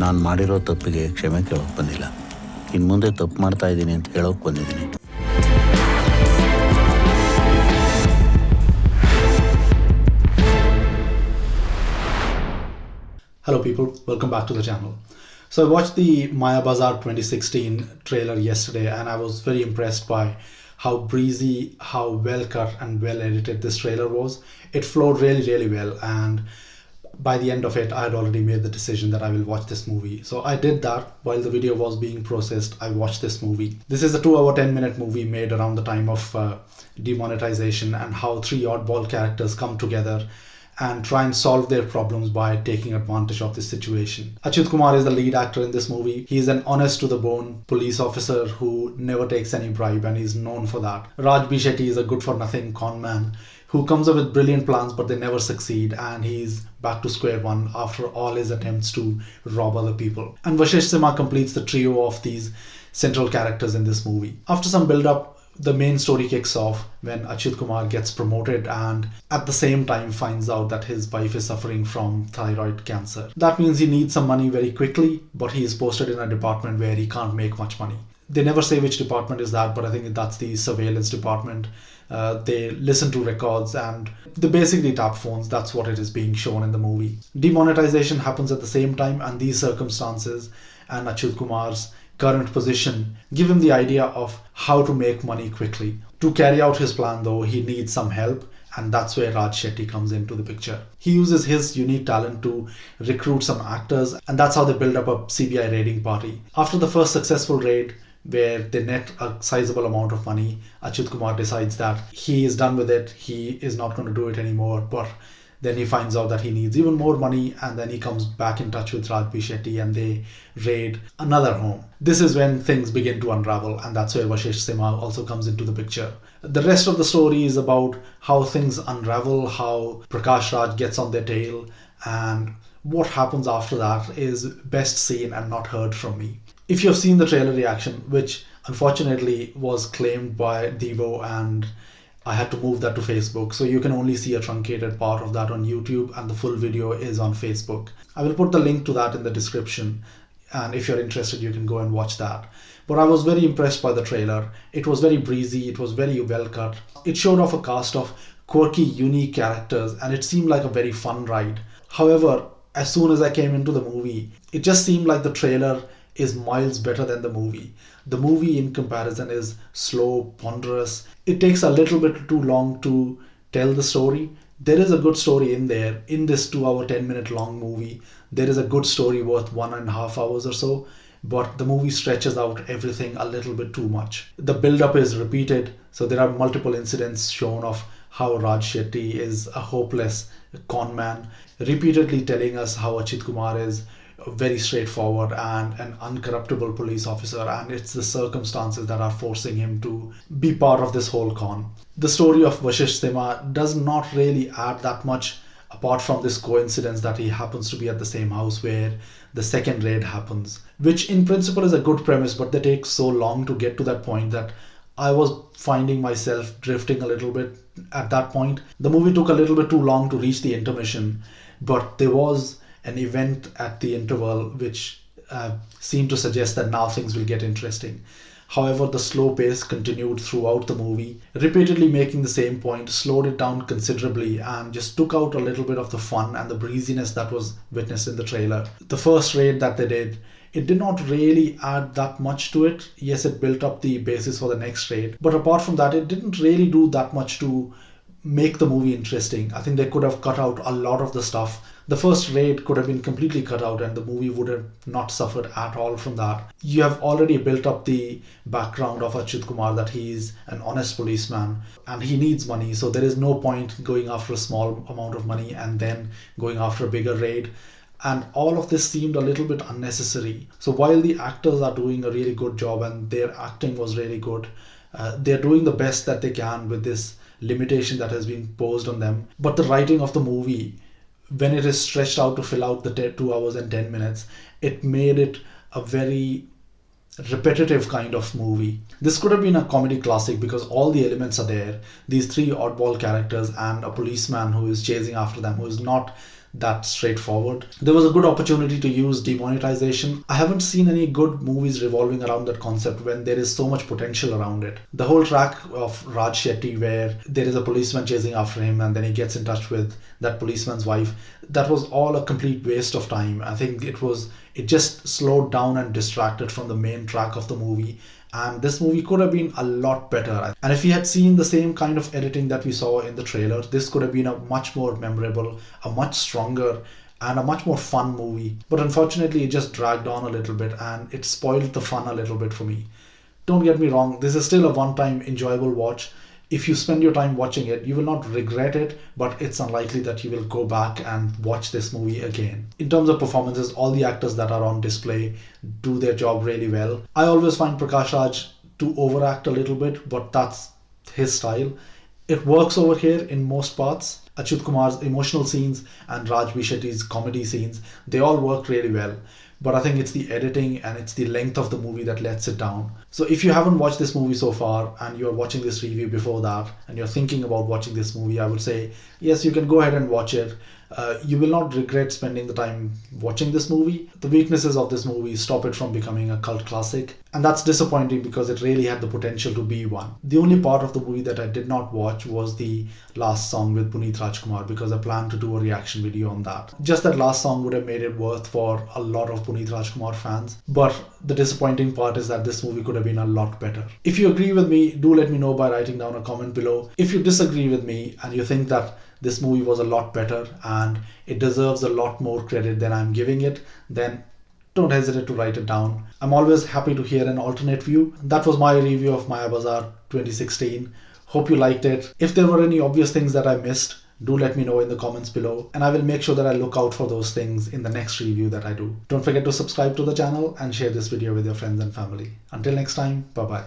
ನಾನು ಮಾಡಿರೋ ತಪ್ಪಿಗೆ ಕ್ಷಮೆ ಕೇಳೋಕೆ ಬಂದಿಲ್ಲ. ಇನ್ನು ಮುಂದೆ ತಪ್ಪು ಮಾಡ್ತಾ ಇದ್ದೀನಿ ಅಂತ ಹೇಳೋಕೆ ಬಂದಿದ್ದೀನಿ. Hello people, welcome back to the channel. So I watched the MayaBazar 2016 trailer yesterday and I was very impressed by how breezy, how well cut and well edited this trailer was. It flowed really well, and by the end of it I had already made the decision that I will watch this movie. So I did that while the video was being processed. I watched this movie. This is a 2-hour 10-minute movie made around the time of demonetization, and how 3 oddball characters come together and try and solve their problems by taking advantage of this situation. Achyuth Kumar is the lead actor in this movie. He is an honest to the bone police officer who never takes any bribe, and is known for that. Shetty is a good for nothing con man who comes up with brilliant plans but they never succeed, and he's back to square one after all his attempts to rob other people. And Vasishta completes the trio of these central characters in this movie. After some build up, the main story kicks off when Achyuth Kumar gets promoted and at the same time finds out that his wife is suffering from thyroid cancer. That means he needs some money very quickly, but he is posted in a department where he can't make much money. They never say which department is that, but I think that's the surveillance department. They listen to records and they basically tap phones. That's what it is being shown in the movie. Demonetization happens at the same time, and these circumstances and Achyuth Kumar's current position give him the idea of how to make money quickly. To carry out his plan though, he needs some help, and that's where Shetty comes into the picture. He uses his unique talent to recruit some actors, and that's how they build up a CBI raiding party. After the first successful raid, where they net a sizable amount of money, Achyuth Kumar decides that he is done with it. He is not going to do it anymore, but then he finds out that he needs even more money, and then he comes back in touch with Shetty and they raid another home. This is when things begin to unravel, and that's where Vasishta also comes into the picture. The rest of the story is about how things unravel, how Prakash gets on their tail, and what happens after that is best seen and not heard from me. If you have seen the trailer reaction, which unfortunately was claimed by Devo, and I had to move that to Facebook, so you can only see a truncated part of that on YouTube, and the full video is on Facebook. I will put the link to that in the description, and if you're interested you can go and watch that. But I was very impressed by the trailer. It was very breezy, it was very well cut. It showed off a cast of quirky, unique characters, and it seemed like a very fun ride. However, as soon as I came into the movie, it just seemed like the trailer is miles better than the movie. The movie in comparison is slow, ponderous. It takes a little bit too long to tell the story. There is a good story in there. In this 2-hour 10-minute long movie, there is a good story worth 1.5 hours or so, but the movie stretches out everything a little bit too much. The build-up is repeated, so there are multiple incidents shown of how Shetty is a hopeless con man, repeatedly telling us how Achyuth Kumar is very straightforward and an uncorruptible police officer, and it's the circumstances that are forcing him to be part of this whole con. The story of Vasishta does not really add that much, apart from this coincidence that he happens to be at the same house where the second raid happens, which in principle is a good premise, but they take so long to get to that point that I was finding myself drifting a little bit at that point. The movie took a little bit too long to reach the intermission, but there was an event at the interval which seemed to suggest that now things will get interesting. However, the slow pace continued throughout the movie, repeatedly making the same point, slowed it down considerably, and just took out a little bit of the fun and the breeziness that was witnessed in the trailer. The first raid that they did, it did not really add that much to it. Yes, it built up the basis for the next raid, but apart from that, it didn't really do that much to make the movie interesting. I think they could have cut out a lot of the stuff. The first raid could have been completely cut out and the movie would have not suffered at all from that. You have already built up the background of Achyuth Kumar, that he is an honest policeman and he needs money, so there is no point going after a small amount of money and then going after a bigger raid. And all of this seemed a little bit unnecessary. So while the actors are doing a really good job and their acting was really good, they're doing the best that they can with this limitation that has been posed on them. But the writing of the movie, when it is stretched out to fill out the 2 hours and 10 minutes, it made it a very repetitive kind of movie. This could have been a comedy classic because all the elements are there. These three oddball characters and a policeman who is chasing after them, who is not that straightforward. There was a good opportunity to use demonetization. I haven't seen any good movies revolving around that concept when there is so much potential around it. The whole track of Raj Shetty where there is a policeman chasing after him and then he gets in touch with that policeman's wife, that was all a complete waste of time. I think it just slowed down and distracted from the main track of the movie. And this movie could have been a lot better. And if we had seen the same kind of editing that we saw in the trailer, this could have been a much more memorable, a much stronger, and a much more fun movie. But unfortunately, it just dragged on a little bit and it spoiled the fun a little bit for me. Don't get me wrong, this is still a one-time enjoyable watch. If you spend your time watching it, you will not regret it, but it's unlikely that you will go back and watch this movie again. In terms of performances, all the actors that are on display do their job really well. I always find Prakash Raj to overact a little bit, but that's his style. It works over here in most parts. Achyuth Kumar's emotional scenes and Raj Shetty's comedy scenes, they all work really well. But I think it's the editing and it's the length of the movie that lets it down. So if you haven't watched this movie so far and you're watching this review before that and you're thinking about watching this movie, I would say, yes, you can go ahead and watch it. You will not regret spending the time watching this movie. The weaknesses of this movie stop it from becoming a cult classic, and that's disappointing because it really had the potential to be one. The only part of the movie that I did not watch was the last song with Puneet Rajkumar because I planned to do a reaction video on that. Just that last song would have made it worth for a lot of Puneet Rajkumar fans, but the disappointing part is that this movie could have been a lot better. If you agree with me, do let me know by writing down a comment below. If you disagree with me and you think that this movie was a lot better and it deserves a lot more credit than I'm giving it, then don't hesitate to write it down. I'm always happy to hear an alternate view. That was my review of MayaBazar 2016. Hope you liked it. If there were any obvious things that I missed, do let me know in the comments below and I will make sure that I look out for those things in the next review that I do. Don't forget to subscribe to the channel and share this video with your friends and family. Until next time, bye bye.